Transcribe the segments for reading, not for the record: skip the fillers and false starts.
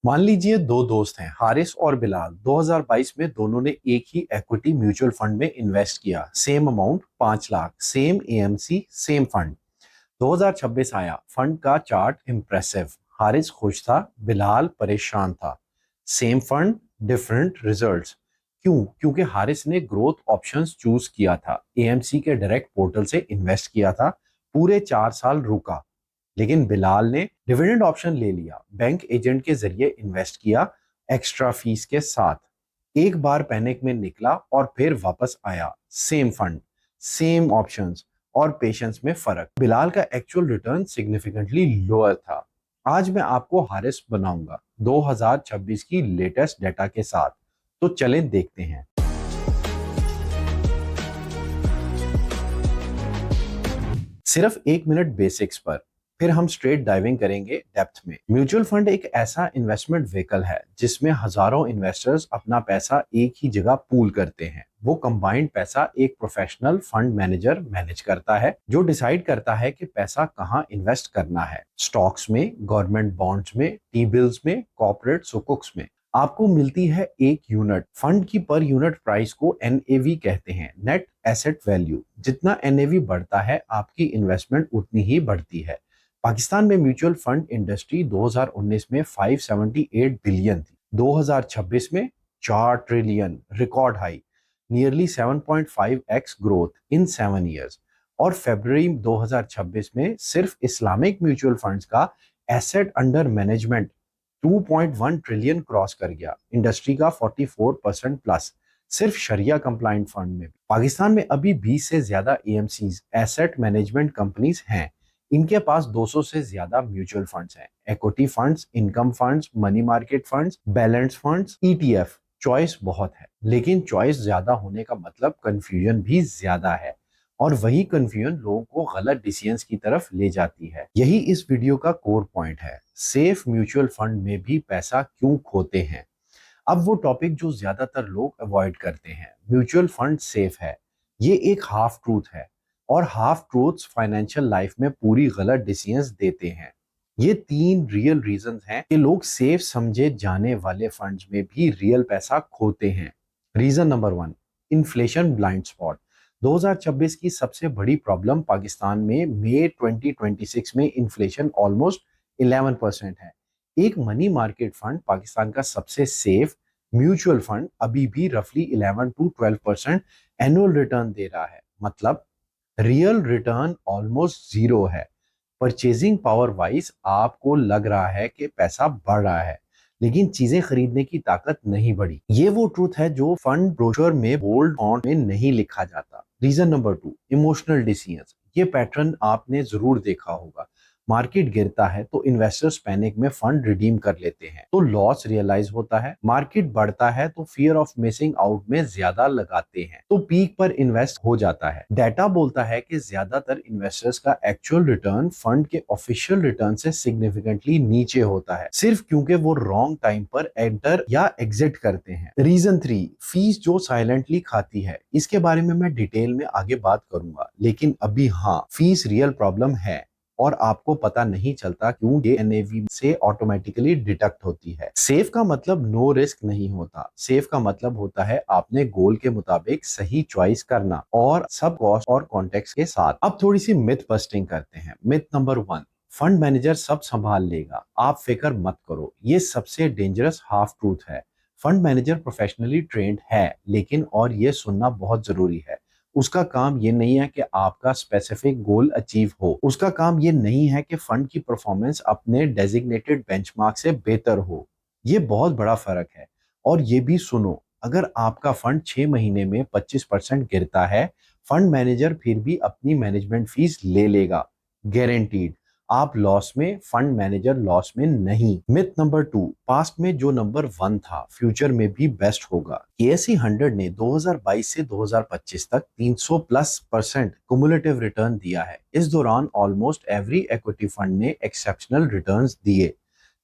मान लीजिए दो दोस्त हैं, हारिस और बिलाल। 2022 में दोनों ने एक ही इक्विटी म्यूचुअल फंड में इन्वेस्ट किया। Same amount 5 lakh, same AMC, same fund. 2026 आया, फंड का चार्ट इंप्रेसिव। हारिस खुश था, बिलाल परेशान था। Same fund, different results. क्यों? क्योंकि हारिस ने ग्रोथ ऑप्शंस चूज किया था, एएमसी के डायरेक्ट पोर्टल से इन्वेस्ट किया था, पूरे 4 साल रुका। लेकिन बिलाल ने डिविडेंड ऑप्शन ले लिया, बैंक एजेंट के जरिए इन्वेस्ट किया, एक्स्ट्रा फीस के साथ। एक बार पैनिक में निकला और फिर वापस आया। सेम फंड, सेम ऑप्शंस और पेशेंस में फर्क। बिलाल का एक्चुअल रिटर्न सिग्निफिकेंटली लोअर था। आज मैं आपको हारिस बनाऊंगा 2026 की लेटेस्ट डेटा के साथ। तो चलें देखते हैं। सिर्फ 1 मिनट बेसिक्स पर, फिर हम स्ट्रेट डाइविंग करेंगे डेप्थ में। म्यूचुअल फंड एक ऐसा इन्वेस्टमेंट व्हीकल है जिसमें हजारों इन्वेस्टर्स अपना पैसा एक ही जगह पूल करते हैं। वो कंबाइंड पैसा एक प्रोफेशनल फंड मैनेजर मैनेज करता है, जो डिसाइड करता है कि पैसा कहाँ इन्वेस्ट करना है। स्टॉक्स में, गवर्नमेंट बॉन्ड्स में, टी बिल्स में, कॉर्पोरेट सुकुक्स में। आपको मिलती है एक यूनिट। फंड की पर यूनिट प्राइस को एनएवी कहते हैं, नेट एसेट वैल्यू। जितना एनएवी बढ़ता है, आपकी इन्वेस्टमेंट उतनी ही बढ़ती है। पाकिस्तान में म्यूचुअल फंड इंडस्ट्री 2019 में 578 बिलियन थी। 2026 में 4 trillion, record high. Nearly 7.5x growth in 7 years. और फरवरी 2026 में सिर्फ इस्लामिक म्यूचुअल फंड्स का asset under management 2.1 trillion cross कर गया। इंडस्ट्री का 44% प्लस सिर्फ शरिया कंप्लाइंट फंड में। पाकिस्तान में अभी 20 से ज्यादा एएमसीज, एसेट मैनेजमेंट कंपनीज हैं। इनके पास 200 से ज्यादा म्यूचुअल फंड्स हैं, equity funds, income funds, money market funds, balance funds, ETF. Choice बहुत है, लेकिन चॉइस ज्यादा होने का मतलब कंफ्यूजन भी ज्यादा है। और वही कंफ्यूजन लोगों को गलत डिसीजंस की तरफ ले जाती है। यही इस वीडियो का कोर पॉइंट है। सेफ म्यूचुअल फंड में भी पैसा क्यों खोते हैं? अब वो टॉपिक जो ज्यादातर लोग अवॉइड करते हैं। म्यूचुअल फंड सेफ है, ये एक हाफ ट्रूथ है। और हाफ ट्रूथ्स फाइनेंशियल लाइफ में पूरी गलत डिसीजंस देते हैं। ये 3 रियल रीजंस हैं कि लोग सेफ समझे जाने वाले फंड्स में भी रियल पैसा खोते हैं। Reason number 1, inflation blind spot. 2026 की सबसे बड़ी प्रॉब्लम पाकिस्तान में मई 2026 में इन्फ्लेशन ऑलमोस्ट 11% है। एक मनी मार्केट फंड, पाकिस्तान का सबसे सेफ म्यूचुअल फंड, अभी भी रफली 11 to 12% एनुअल रिटर्न दे रहा है। मतलब रियल रिटर्न ऑलमोस्ट जीरो है। परचेजिंग पावर वाइज आपको लग रहा है कि पैसा बढ़ रहा है, लेकिन चीजें खरीदने की ताकत नहीं बढ़ी। ये वो ट्रूथ है जो फंड ब्रोशर में बोल्ड फॉन्ट में नहीं लिखा जाता। Reason number 2, emotional decisions. ये पैटर्न आपने जरूर देखा होगा। मार्केट गिरता है तो इन्वेस्टर्स पैनिक में फंड रिडीम कर लेते हैं, तो लॉस रियलाइज होता है। मार्केट बढ़ता है तो फियर ऑफ मिसिंग आउट में ज्यादा लगाते हैं, तो पीक पर इन्वेस्ट हो जाता है। डाटा बोलता है कि ज्यादातर इन्वेस्टर्स का एक्चुअल रिटर्न फंड के ऑफिशियल रिटर्न से सिग्निफिकेंटली नीचे होता है, सिर्फ क्योंकि वो रॉन्ग टाइम पर एंटर या एग्जिट करते हैं। रीजन 3, फीस जो साइलेंटली खाती है। इसके बारे में मैं डिटेल में आगे बात करूंगा, लेकिन अभी हाँ, फीस रियल प्रॉब्लम है और आपको पता नहीं चलता क्यों ये एनएवी से ऑटोमेटिकली डिडक्ट होती है। सेफ का मतलब नो रिस्क नहीं होता। सेफ का मतलब होता है आपने गोल के मुताबिक सही चॉइस करना, और सब कॉस्ट और कॉन्टेक्स्ट के साथ। अब थोड़ी सी मिथ बस्टिंग करते हैं। मिथ नंबर 1, फंड मैनेजर सब संभाल लेगा, आप फिक्र मत करो। ये सबसे डेंजरस हाफ ट्रूथ है। फंड मैनेजर प्रोफेशनली ट्रेंड है, लेकिन और ये सुनना बहुत जरूरी है, उसका काम ये नहीं है कि आपका स्पेसिफिक गोल अचीव हो। उसका काम ये नहीं है कि फंड की परफॉर्मेंस अपने डेजिग्नेटेड बेंचमार्क से बेहतर हो। ये बहुत बड़ा फर्क है। और ये भी सुनो, अगर आपका फंड 6 महीने में 25% गिरता है, फंड मैनेजर फिर भी अपनी मैनेजमेंट फीस ले लेगा, गारंटीड। आप लॉस में, फंड मैनेजर लॉस में नहीं। मिथ नंबर 2, पास्ट में जो नंबर 1 था फ्यूचर में भी बेस्ट होगा। केएसई 100 ने 2022 से 2025 तक 300+% कुमुलेटिव रिटर्न दिया है। इस दौरान ऑलमोस्ट एवरी इक्विटी फंड ने एक्सेप्शनल रिटर्न्स दिए,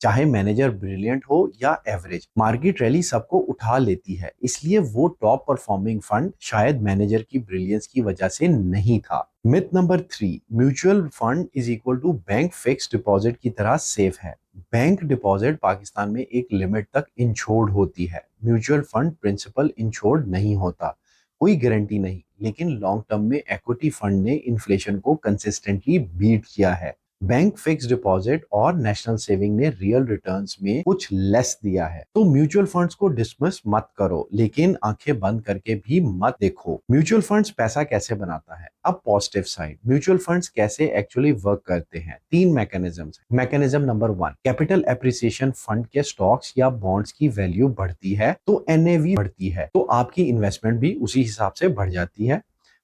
चाहे मैनेजर ब्रिलियंट हो या एवरेज। मार्केट रैली सबको उठा लेती है, इसलिए वो टॉप परफॉर्मिंग फंड शायद मैनेजर की ब्रिलियंस की वजह से नहीं था। Myth number 3, mutual fund is equal to bank fix deposit की तरह सेफ है। बैंक डिपॉजिट पाकिस्तान में एक लिमिट तक इंश्योर्ड होती है। म्यूचुअल फंड प्रिंसिपल इंश्योर्ड नहीं होता, कोई गारंटी नहीं, लेकिन लॉन्ग टर्म में इक्विटी फंड ने इन्फ्लेशन को कंसिस्टेंटली बीट किया है। बैंक फिक्स डिपॉजिट और नेशनल सेविंग ने रियल रिटर्न्स में कुछ लेस दिया है। तो म्यूचुअल फंड्स को डिसमिस मत करो, लेकिन आंखें बंद करके भी मत देखो। म्यूचुअल फंड्स पैसा कैसे बनाता है? अब पॉजिटिव साइड, म्यूचुअल फंड्स कैसे एक्चुअली वर्क करते हैं? तीन mechanisms. Mechanism number 1, capital appreciation, fund के स्टॉक्स या बॉन्ड्स की वैल्यू बढ़ती है तो एनएवी बढ़ती है, तो आपकी इन्वेस्टमेंट भी उसी हिसाब से बढ़ जाती है।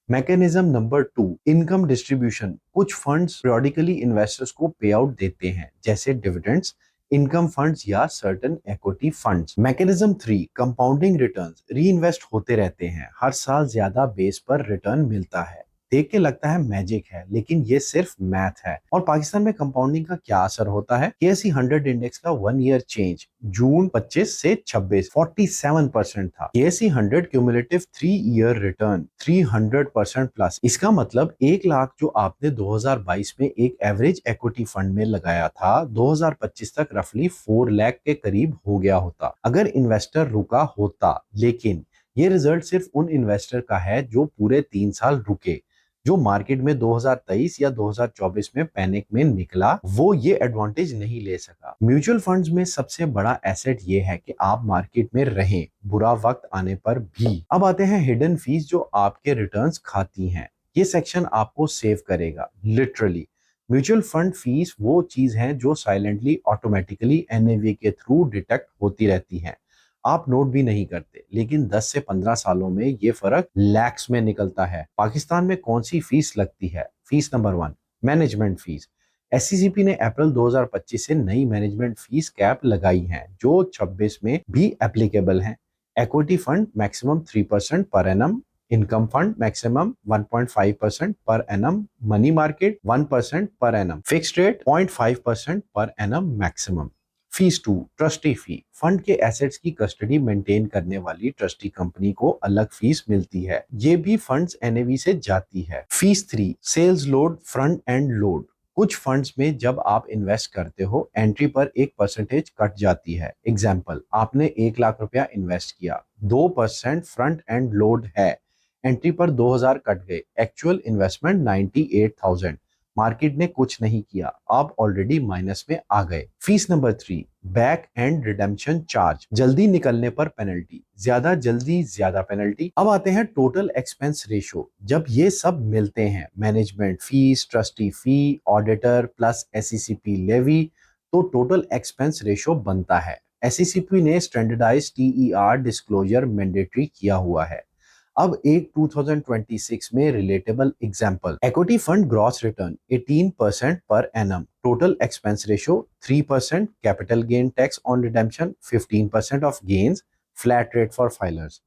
मैकेनिज्म नंबर 2, इनकम डिस्ट्रीब्यूशन, कुछ फंड्स पीरियडिकली इन्वेस्टर्स को पे आउट देते हैं, जैसे डिविडेंड्स, इनकम फंड्स या certain equity funds. Mechanism 3, compounding returns, री इन्वेस्ट होते रहते हैं, हर साल ज्यादा बेस पर रिटर्न मिलता है। देख के लगता है मैजिक है, लेकिन ये सिर्फ मैथ है। और पाकिस्तान में कंपाउंडिंग का क्या असर होता है? केएसई 100 इंडेक्स का 1 ईयर चेंज जून 25 से 26 47% था। KSE 100 cumulative 3 year return 300% plus. इसका मतलब 1 लाख जो आपने 2022 में एक एवरेज इक्विटी फंड में लगाया था, 2025 तक रफली 4 लाख के करीब हो गया होता अगर इन्वेस्टर रुका होता। लेकिन ये रिजल्ट सिर्फ उन इन्वेस्टर का है जो पूरे 3 साल रुके। जो मार्केट में 2023 या 2024 में पैनिक में निकला, वो ये एडवांटेज नहीं ले सका। म्यूचुअल फंड्स में सबसे बड़ा एसेट ये है कि आप मार्केट में रहें बुरा वक्त आने पर भी। अब आते हैं हिडन फीस जो आपके रिटर्न्स खाती हैं। ये सेक्शन आपको सेव करेगा लिटरली। म्यूचुअल फंड फीस वो चीज है जो साइलेंटली ऑटोमेटिकली एनएवी के थ्रू डिटेक्ट होती रहती है। आप नोट भी नहीं करते, लेकिन 10 से 15 सालों में ये फर्क लैक्स में निकलता है। पाकिस्तान में कौन सी फीस लगती है? Fees number 1, management fees. SCCP ने अप्रैल 2025 से नई मैनेजमेंट फीस कैप लगाई है, जो 26 में भी एप्लीकेबल है। Equity fund maximum 3% per annum, income fund maximum 1.5% per annum, money market 1% per annum, fixed rate 0.5% पर annum maximum. Fees 2, trustee fee, fund के एसेट्स की कस्टडी मेंटेन करने वाली ट्रस्टी कंपनी को अलग फीस मिलती है, ये भी फंड्स एनएवी से जाती है। Fees 3, sales load, front end load, कुछ फंड्स में जब आप इन्वेस्ट करते हो एंट्री पर 1% कट जाती है। एग्जाम्पल, आपने 1 लाख रुपया इन्वेस्ट किया, 2% फ्रंट एंड लोड है, एंट्री पर 2000 कट गए, एक्चुअल इन्वेस्टमेंट 98,000, मार्केट ने कुछ नहीं किया, आप ऑलरेडी माइनस में आ गए। Fees number 3, back and redemption charge, जल्दी निकलने पर पेनल्टी, ज्यादा जल्दी ज्यादा पेनल्टी। अब आते हैं टोटल एक्सपेंस रेशो। जब ये सब मिलते हैं, मैनेजमेंट फीस, ट्रस्टी फी, ऑडिटर प्लस एससीसीपी लेवी, तो टोटल एक्सपेंस रेशो बनता है। एससीसीपी ने स्टैंडर्डाइज्ड टीईआर डिस्क्लोजर मैंडेटरी किया हुआ है। अब एक 2026 में relatable example, equity fund gross return 18% per annum, total expense ratio 3%, capital gain tax on redemption 15% of gains, flat rate for filers.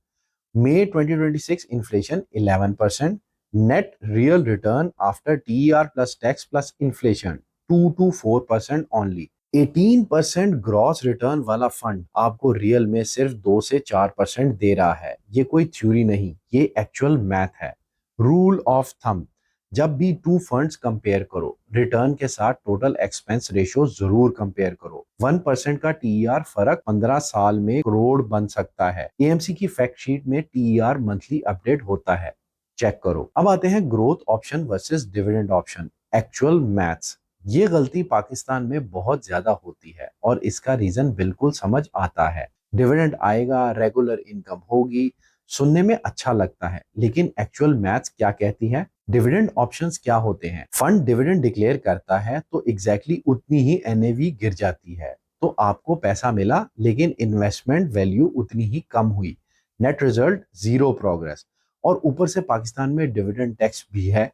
May 2026 inflation 11%, net real return after TER plus tax plus inflation 2 to 4% only। 18% gross return वाला fund आपको real में सिर्फ 2 से 4% दे रहा है। ये कोई theory नहीं, ये एक्चुअल मैथ है। रूल ऑफ थंब, जब भी 2 फंड्स कंपेयर करो, रिटर्न के साथ टोटल एक्सपेंस रेशियो जरूर कंपेयर करो। 1% का टीईआर फर्क 15 साल में करोड़ बन सकता है। एएमसी की फैक्ट शीट में टीईआर मंथली अपडेट होता है, चेक करो। अब आते हैं growth option versus dividend option, actual maths. ये गलती पाकिस्तान में बहुत ज्यादा होती है और इसका रीजन बिल्कुल समझ आता है। डिविडेंड आएगा, रेगुलर इनकम होगी, सुनने में अच्छा लगता है, लेकिन एक्चुअल मैथ्स क्या कहती है? डिविडेंड ऑप्शंस क्या होते हैं? फंड डिविडेंड डिक्लेयर करता है तो एग्जैक्टली उतनी ही एनएवी गिर जाती है, तो आपको पैसा मिला लेकिन इन्वेस्टमेंट वैल्यू उतनी ही कम हुई, नेट रिजल्ट जीरो प्रोग्रेस। और ऊपर से पाकिस्तान में डिविडेंड टैक्स भी है।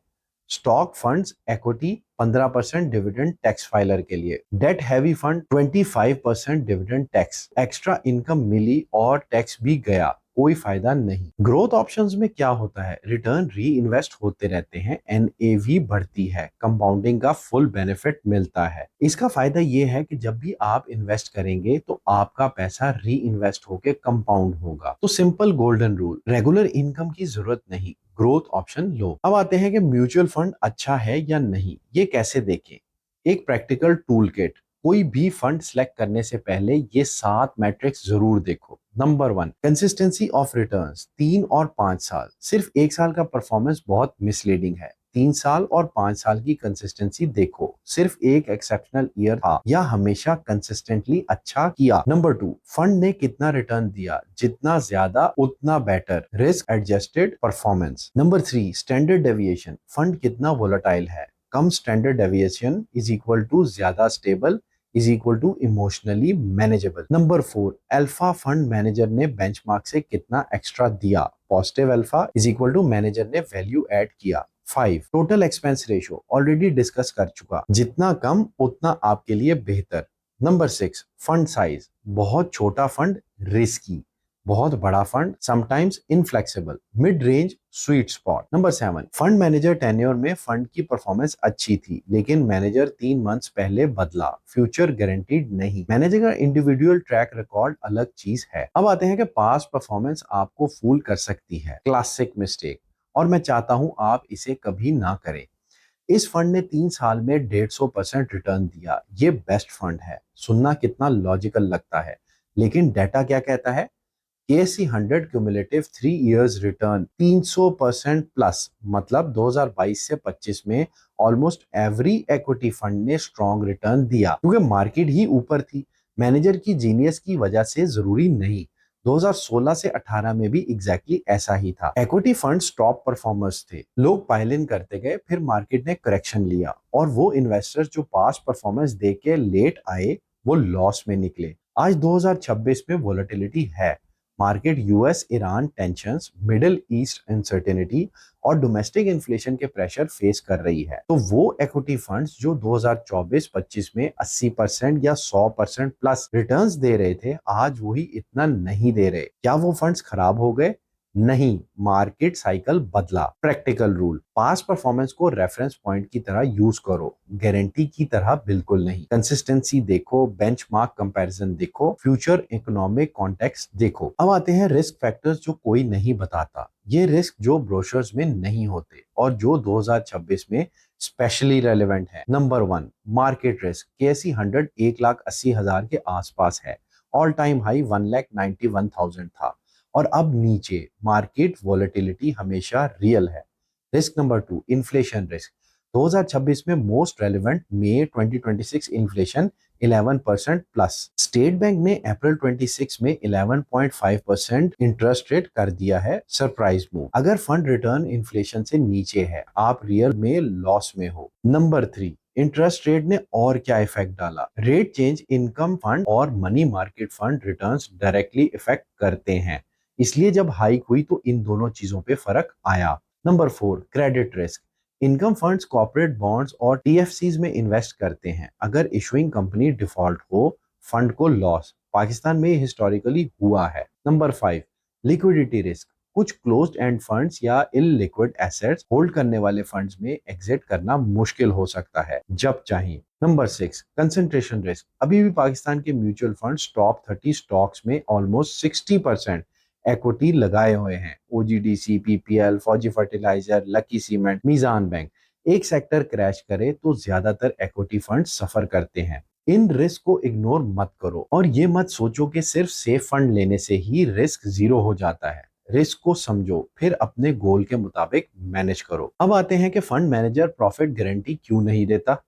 Stock funds equity 15% dividend tax filer के लिए, debt heavy fund 25% dividend tax, extra income मिली और टैक्स भी गया, कोई फायदा नहीं। ग्रोथ ऑप्शंस में क्या होता है? रिटर्न री इन्वेस्ट होते रहते हैं, एनएवी बढ़ती है, कंपाउंडिंग का फुल बेनिफिट मिलता है। इसका फायदा ये है कि जब भी आप इन्वेस्ट करेंगे तो आपका पैसा री इन्वेस्ट होकर कंपाउंड होगा। तो simple golden rule, regular income की जरूरत नहीं, ग्रोथ ऑप्शन लो। अब आते हैं कि म्यूचुअल फंड अच्छा है या नहीं, ये कैसे देखें? एक प्रैक्टिकल टूल किट, कोई भी फंड सिलेक्ट करने से पहले ये 7 मैट्रिक्स जरूर देखो। नंबर 1, कंसिस्टेंसी ऑफ रिटर्न्स, 3 और 5 साल। सिर्फ 1 साल का परफॉर्मेंस बहुत मिसलीडिंग है। 3 साल और 5 साल की कंसिस्टेंसी देखो। सिर्फ एक एक्सेप्शनल ईयर था या हमेशा कंसिस्टेंटली अच्छा किया। नंबर 2, फंड ने कितना रिटर्न दिया, जितना ज्यादा उतना better, risk adjusted performance. Number 3, standard deviation, fund कितना वोलेटाइल है। कम standard deviation is equal to ज्यादा stable is equal to emotionally manageable. Number 4, alpha fund manager ने बेंचमार्क से कितना एक्स्ट्रा दिया। Positive alpha is equal to manager ने value add किया। 5, total expense ratio, already discuss कर चुका, जितना कम उतना आपके लिए बेहतर। नंबर 6, फंड साइज, बहुत छोटा फंड रिस्की, बहुत बड़ा fund sometimes inflexible, mid range sweet spot. Number 7, fund manager tenure में फंड की परफॉर्मेंस अच्छी थी लेकिन मैनेजर 3 मंथ्स पहले बदला, फ्यूचर गारंटीड नहीं। मैनेजर का इंडिविजुअल ट्रैक रिकॉर्ड अलग चीज है। अब आते हैं कि पास्ट परफॉर्मेंस आपको फूल कर सकती है, क्लासिक मिस्टेक, और मैं चाहता हूं आप इसे कभी ना करें। इस फंड ने 3 साल में 150% रिटर्न दिया, ये बेस्ट फंड है। सुनना कितना लॉजिकल लगता है, लेकिन डेटा क्या कहता है? KSC 100 cumulative 3 years return 300% plus, मतलब 2022 से 25 में ऑलमोस्ट एवरी इक्विटी फंड ने स्ट्रॉन्ग रिटर्न दिया क्योंकि मार्केट ही ऊपर थी। मैनेजर की जीनियस की वजह से जरूरी नहीं। 2016 से 18 में भी एग्जैक्टली ऐसा ही था। इक्विटी फंड्स टॉप परफॉर्मर्स थे, लोग पाइल इन करते गए, फिर मार्केट ने करेक्शन लिया और वो इन्वेस्टर्स जो पास्ट परफॉर्मेंस देख के लेट आए वो लॉस में निकले। आज 2026 में वोलेटिलिटी है। Market US Iran tensions, middle east uncertainty और डोमेस्टिक इन्फ्लेशन के प्रेशर फेस कर रही है। तो वो इक्विटी फंड्स जो 2024-25 में 80% या 100% प्लस रिटर्न्स दे रहे थे, आज वही इतना नहीं दे रहे। क्या वो फंड्स खराब हो गए? नहीं, मार्केट साइकिल बदला। प्रैक्टिकल रूल, पास्ट परफॉर्मेंस को रेफरेंस पॉइंट की तरह यूज करो, गारंटी की तरह बिल्कुल नहीं। कंसिस्टेंसी देखो, बेंचमार्क कंपैरिजन देखो, फ्यूचर इकोनॉमिक कॉन्टेक्स्ट देखो। अब आते हैं रिस्क फैक्टर्स जो कोई नहीं बताता, ये रिस्क जो ब्रोशर्स में नहीं होते और जो 2026 में स्पेशली रेलेवेंट है। Number 1, market risk. केएससी 100 1,80,000 के आसपास है, ऑल टाइम हाई 1,91,000 था और अब नीचे। मार्केट वॉलेटिलिटी हमेशा रियल है। Risk number 2, inflation risk. 2026 में मोस्ट रेलेवेंट मई 2026 इन्फ्लेशन 11% प्लस। स्टेट बैंक ने अप्रैल 26 में 11.5% इंटरेस्ट रेट कर दिया है, सरप्राइज मूव। अगर फंड रिटर्न इन्फ्लेशन से नीचे है, आप रियल में लॉस में हो। नंबर 3, इंटरेस्ट रेट ने और क्या इफेक्ट डाला? रेट चेंज इनकम फंड और money market fund returns directly effect करते हैं, इसलिए जब हाइक हुई तो इन दोनों चीजों पे फर्क आया। Number 4, credit risk. Income funds corporate bonds और टीएफसीज में इन्वेस्ट करते हैं। अगर इशुइंग कंपनी डिफॉल्ट हो, फंड को लॉस। पाकिस्तान में हिस्टोरिकली हुआ है। Number 5, liquidity risk. कुछ क्लोज्ड एंड फंड्स या इललिक्विड एसेट्स होल्ड करने वाले फंड्स में एग्जिट करना मुश्किल हो सकता है जब चाहिए। Number 6, concentration risk. अभी भी पाकिस्तान के म्यूचुअल फंड्स टॉप 30 स्टॉक्स में ऑलमोस्ट 60% इक्विटी लगाए हुए हैं। ओजीडीसी, पीपीएल, फौजी फर्टिलाइजर, लकी सीमेंट, मीजान बैंक। एक सेक्टर क्रैश करे तो ज्यादातर इक्विटी फंड सफर करते हैं। इन रिस्क को इग्नोर मत करो और ये मत सोचो कि सिर्फ सेफ फंड लेने से ही रिस्क जीरो हो जाता है। रिस्क को समझो, फिर अपने गोल के मुताबिक मैनेज करो। अब आते हैं कि फंड मैनेजर प्रॉफिट गारंटी क्यों नहीं देता।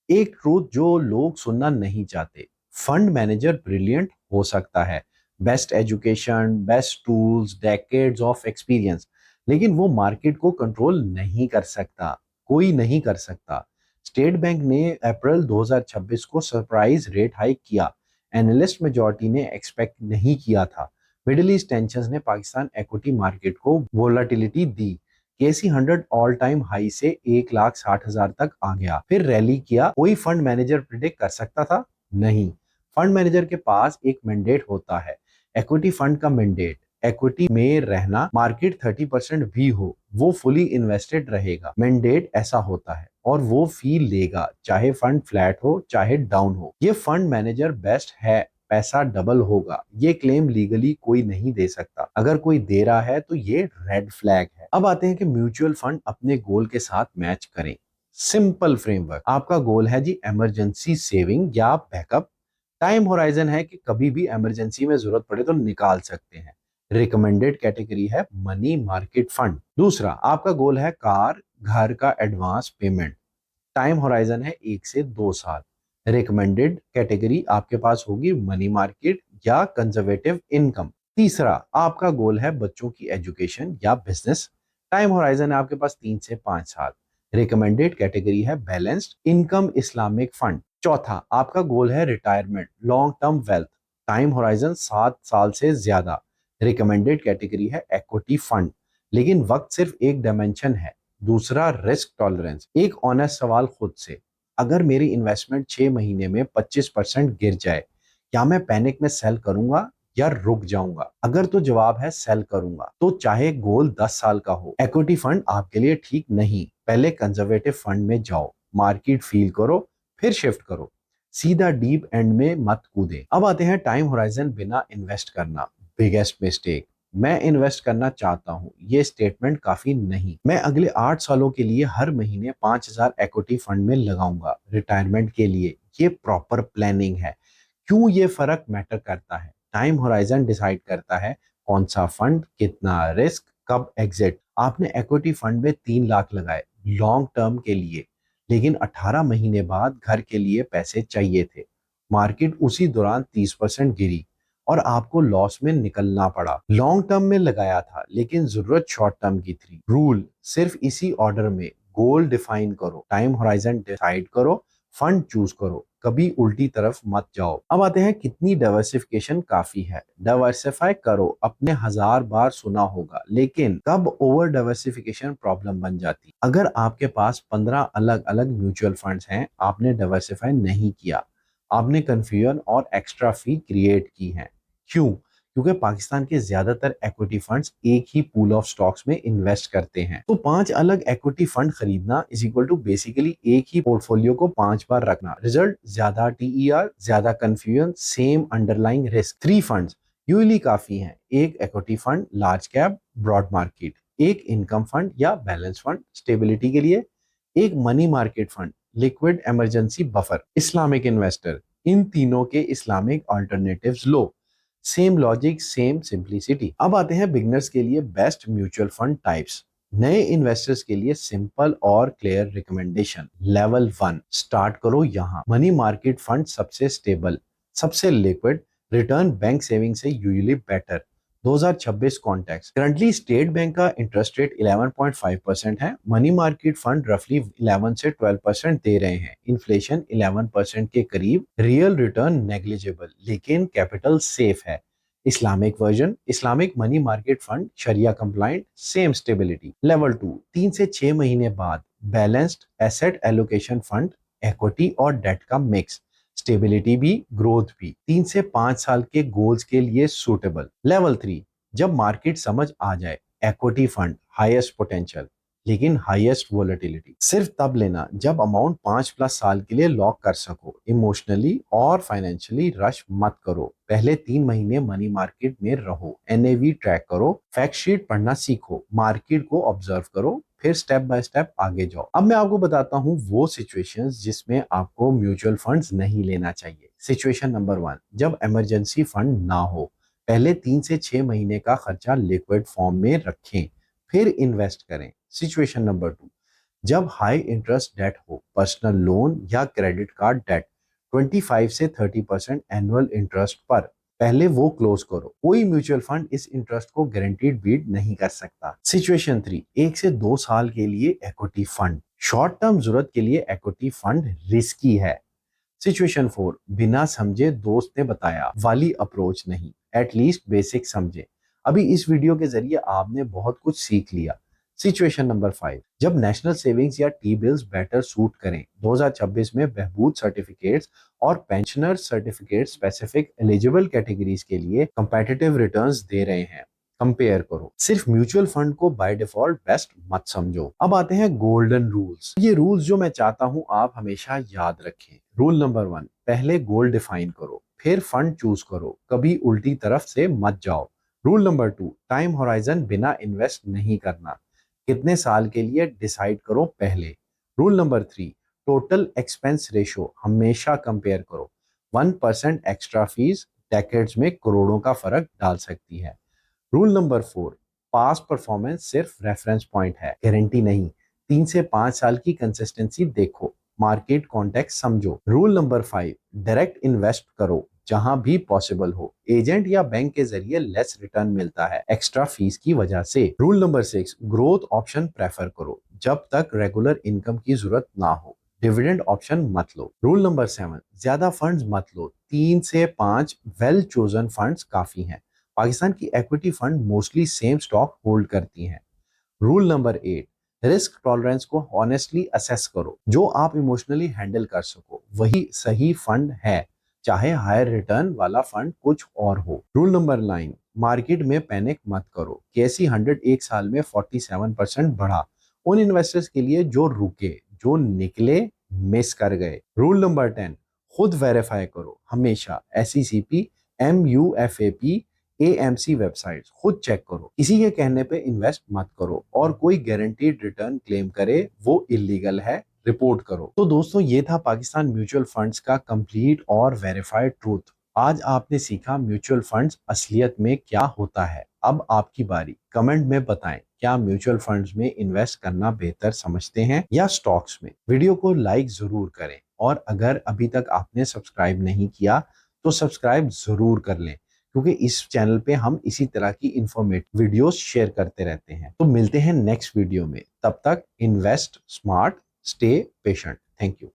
एक ट्रूथ जो लोग सुनना नहीं चाहते, फंड मैनेजर ब्रिलियंट हो सकता है, best education, best tools, decades of experience, लेकिन वो मार्केट को कंट्रोल नहीं कर सकता। कोई नहीं कर सकता। स्टेट बैंक ने अप्रैल 2026 को सरप्राइज रेट हाइक किया, एनालिस्ट मेजॉरिटी ने एक्सपेक्ट नहीं किया था। मिडिल ईस्ट टेंशंस ने पाकिस्तान इक्विटी मार्केट को वोलेटिलिटी दी। केसी 100 ऑल टाइम हाई से 1,60,000 तक आ गया, फिर रैली किया। कोई फंड मैनेजर प्रिडिक्ट कर सकता था? नहीं। फंड मैनेजर के पास एक मैंडेट होता है, इक्विटी फंड का मैंडेट। इक्विटी में रहना, मार्केट 30% भी हो, वो फुली इन्वेस्टेड रहेगा। मैंडेट ऐसा होता है और वो फी लेगा, चाहे फंड फ्लैट हो चाहे डाउन हो। ये फंड मैनेजर बेस्ट है, पैसा डबल होगा, ये क्लेम लीगली कोई नहीं दे सकता। अगर कोई दे रहा है तो ये रेड फ्लैग है। अब आते हैं कि म्यूचुअल फंड अपने गोल के साथ मैच करें। Simple framework. आपका गोल है जी इमरजेंसी सेविंग या बैकअप। टाइम होराइजन है कि कभी भी इमरजेंसी में जरूरत पड़े तो निकाल सकते हैं। रिकमेंडेड कैटेगरी है मनी मार्केट फंड। दूसरा, आपका गोल है कार घर का एडवांस पेमेंट। टाइम होराइजन है 1 से 2 साल। रिकमेंडेड कैटेगरी आपके पास होगी मनी मार्केट या कंजर्वेटिव इनकम। तीसरा, आपका गोल है बच्चों की एजुकेशन या बिजनेस। टाइम होराइजन है आपके पास 3 से 5 साल। रिकमेंडेड कैटेगरी है बैलेंस्ड इनकम इस्लामिक फंड। चौथा, आपका गोल है retirement long term wealth. Time horizon 7 साल से ज्यादा। रिकमेंडेड कैटेगरी है इक्विटी फंड, लेकिन वक्त सिर्फ एक डायमेंशन है। दूसरा, रिस्क टॉलरेंस। एक ऑनेस्ट सवाल खुद से, अगर मेरी इन्वेस्टमेंट 6 महीने में 25% गिर जाए, क्या मैं पैनिक में सेल करूंगा या रुक जाऊंगा? अगर तो जवाब है सेल करूंगा, तो चाहे गोल 10 साल का हो, इक्विटी फंड आपके लिए ठीक नहीं। पहले कंजर्वेटिव फंड में जाओ, मार्केट फील करो, फिर शिफ्ट करो। सीधा डीप एंड में मत कूदे। अब आते हैं टाइम होराइजन बिना इन्वेस्ट करना, बिगेस्ट मिस्टेक। मैं इन्वेस्ट करना चाहता हूं, ये स्टेटमेंट काफी नहीं। मैं अगले 8 सालों के लिए हर महीने 5,000 इक्विटी फंड में लगाऊंगा रिटायरमेंट के लिए। ये प्रॉपर प्लानिंग है। क्यों ये फर्क मैटर करता है? टाइम होराइजन डिसाइड करता है कौन सा फंड, कितना रिस्क, कब एग्जिट। आपने इक्विटी फंड में 3 लाख लगाए लॉन्ग टर्म के लिए, लेकिन 18 महीने बाद घर के लिए पैसे चाहिए थे। मार्केट उसी दौरान 30% गिरी और आपको लॉस में निकलना पड़ा। लॉन्ग टर्म में लगाया था, लेकिन जरूरत शॉर्ट टर्म की थी। रूल सिर्फ इसी ऑर्डर में, गोल डिफाइन करो, टाइम होराइजन डिसाइड करो, फंड चूज करो, कभी उल्टी तरफ मत जाओ। अब आते हैं कितनी डाइवर्सिफिकेशन काफी है। डाइवर्सिफाई करो, अपने 1000 बार सुना होगा, लेकिन कब ओवर डाइवर्सिफिकेशन प्रॉब्लम बन जाती? अगर आपके पास 15 अलग अलग म्यूचुअल फंड्स हैं, आपने डाइवर्सिफाई नहीं किया, आपने कंफ्यूजन और एक्स्ट्रा फी क्रिएट की है। क्यों? क्योंकि पाकिस्तान के ज्यादातर इक्विटी फंड्स एक ही पूल ऑफ स्टॉक्स में इन्वेस्ट करते हैं। तो 5 अलग इक्विटी फंड खरीदना इज इक्वल टू बेसिकली एक ही पोर्टफोलियो को 5 बार रखना। रिजल्ट, ज्यादा टीईआर, ज्यादा confusion, same underlying risk. 3 funds usually काफी हैं। एक equity fund large cap broad market, एक इनकम फंड या बैलेंस फंड स्टेबिलिटी के लिए, एक money market fund liquid emergency buffer. Islamic investor, इन तीनों के इस्लामिक अल्टरनेटिव्स लो। Same logic, same simplicity. अब आते हैं बिगनर्स के लिए बेस्ट म्यूचुअल फंड टाइप्स। नए इन्वेस्टर्स के लिए सिंपल और क्लियर रिकमेंडेशन। लेवल 1 स्टार्ट करो यहाँ। मनी मार्केट फंड सबसे स्टेबल, सबसे लिक्विड, रिटर्न बैंक सेविंग से usually better. 2026 context, currently state bank का इंटरेस्ट रेट 11.5% है। मनी मार्केट फंड रफली 11 से 12% दे रहे हैं। इन्फ्लेशन 11% के करीब, रियल रिटर्न नेग्लिजिबल, लेकिन कैपिटल सेफ है। Islamic version, Islamic money market fund शरिया कंप्लाइंट, सेम स्टेबिलिटी। लेवल 2 3 से 6 महीने बाद, balanced asset allocation fund, equity और डेट का मिक्स, स्टेबिलिटी भी ग्रोथ भी, 3 से 5 साल के गोल्स के लिए सूटेबल। लेवल 3, जब मार्केट समझ आ जाए, इक्विटी फंड हाईएस्ट पोटेंशियल लेकिन हाईएस्ट वोलेटिलिटी। सिर्फ तब लेना जब अमाउंट 5+ साल के लिए लॉक कर सको। इमोशनली और फाइनेंशियली रश मत करो। पहले 3 महीने मनी मार्केट में रहो, एनएवी ट्रैक करो, फैक्ट शीट पढ़ना सीखो, मार्केट को ऑब्जर्व करो, फिर स्टेप बाय स्टेप आगे जाओ। अब मैं आपको बताता हूँ वो सिचुएशंस जिसमें आपको म्यूचुअल फंड्स नहीं लेना चाहिए। सिचुएशन नंबर 1, जब इमरजेंसी फंड ना हो। पहले 3 से 6 महीने का खर्चा लिक्विड फॉर्म में रखें, फिर इन्वेस्ट करें। सिचुएशन नंबर 2, जब हाई इंटरेस्ट डेट हो, पर्सनल लोन या क्रेडिट कार्ड डेट, 25 से 30% एनुअल इंटरेस्ट पर, पहले वो क्लोज करो। कोई म्यूचुअल फंड इस इंटरेस्ट को गारंटीड बीट नहीं कर सकता। सिचुएशन 3, 1 से 2 साल के लिए इक्विटी फंड। शॉर्ट टर्म जरूरत के लिए इक्विटी फंड रिस्की है। सिचुएशन 4, बिना समझे दोस्त ने बताया वाली अप्रोच नहीं, एटलीस्ट बेसिक समझे। अभी इस वीडियो के जरिए आपने बहुत कुछ सीख लिया। सिचुएशन नंबर 5, जब नेशनल सेविंग्स या टी बिल्स बेटर सूट करें। 2026 में बहबूद सर्टिफिकेट्स और pensioner certificate specific eligible categories के लिए कंपेटिटिव रिटर्न्स दे रहे हैं। कंपेयर करो, सिर्फ म्यूचुअल फंड को बाय डिफॉल्ट बेस्ट मत समझो। अब आते हैं गोल्डन रूल्स। ये रूल्स जो मैं चाहता हूं आप हमेशा याद रखें। रूल नंबर 1, पहले गोल डिफाइन करो, फिर फंड चूज करो, कभी उल्टी तरफ से मत जाओ। रूल नंबर 2, टाइम होराइजन बिना इन्वेस्ट नहीं करना, कितने साल के लिए डिसाइड करो पहले। Rule number 3, total expense ratio हमेशा कंपेयर करो। 1% एक्स्ट्रा फीस डेकेड्स में करोड़ों का फर्क डाल सकती है। रूल नंबर 4, पास परफॉर्मेंस सिर्फ रेफरेंस पॉइंट है, गारंटी नहीं। 3 से 5 साल की कंसिस्टेंसी देखो, मार्केट कॉन्टेक्स्ट समझो। रूल नंबर 5, डायरेक्ट इन्वेस्ट करो जहां भी पॉसिबल हो। एजेंट या बैंक के जरिए लेस रिटर्न मिलता है एक्स्ट्रा फीस की वजह से। Rule number 6, growth option prefer करो जब तक रेगुलर इनकम की जरूरत ना हो। डिविडेंड ऑप्शन मत लो। रूल नंबर 7, ज्यादा फंड्स मत लो, 3 से 5 वेल चोजन फंड्स काफी हैं। पाकिस्तान की equity fund mostly same stock hold करती हैं। रूल नंबर 8, रिस्क टॉलरेंस को ऑनेस्टली असेस करो। जो आप इमोशनली हैंडल कर सको वही सही फंड है, चाहे हायर रिटर्न वाला फंड कुछ और हो। रूल नंबर 9, मार्केट में पैनिक मत करो। केसी 100 एक साल में 47% बढ़ा उन इन्वेस्टर्स के लिए जो रुके, जो निकले, मिस कर गए। रूल नंबर 10, खुद वेरीफाई करो हमेशा। SECP, MUFAP, AMC वेबसाइट्स खुद चेक करो। किसी के कहने पे इन्वेस्ट मत करो, और कोई गारंटीड रिटर्न क्लेम करे वो इलीगल है, रिपोर्ट करो। तो दोस्तों, ये था पाकिस्तान म्यूचुअल फंड्स का कंप्लीट और वेरीफाइड ट्रूथ। आज आपने सीखा म्यूचुअल फंड्स असलियत में क्या होता है। अब आपकी बारी, कमेंट में बताएं क्या म्यूचुअल फंड्स में इन्वेस्ट करना बेहतर समझते हैं या स्टॉक्स में। वीडियो को लाइक जरूर करें, और अगर अभी तक आपने सब्सक्राइब नहीं किया तो सब्सक्राइब जरूर कर लें, क्योंकि इस चैनल पे हम इसी तरह की इंफॉर्मेटिव वीडियोस शेयर करते रहते हैं। तो मिलते हैं नेक्स्ट वीडियो में, तब तक invest smart, stay patient. Thank you.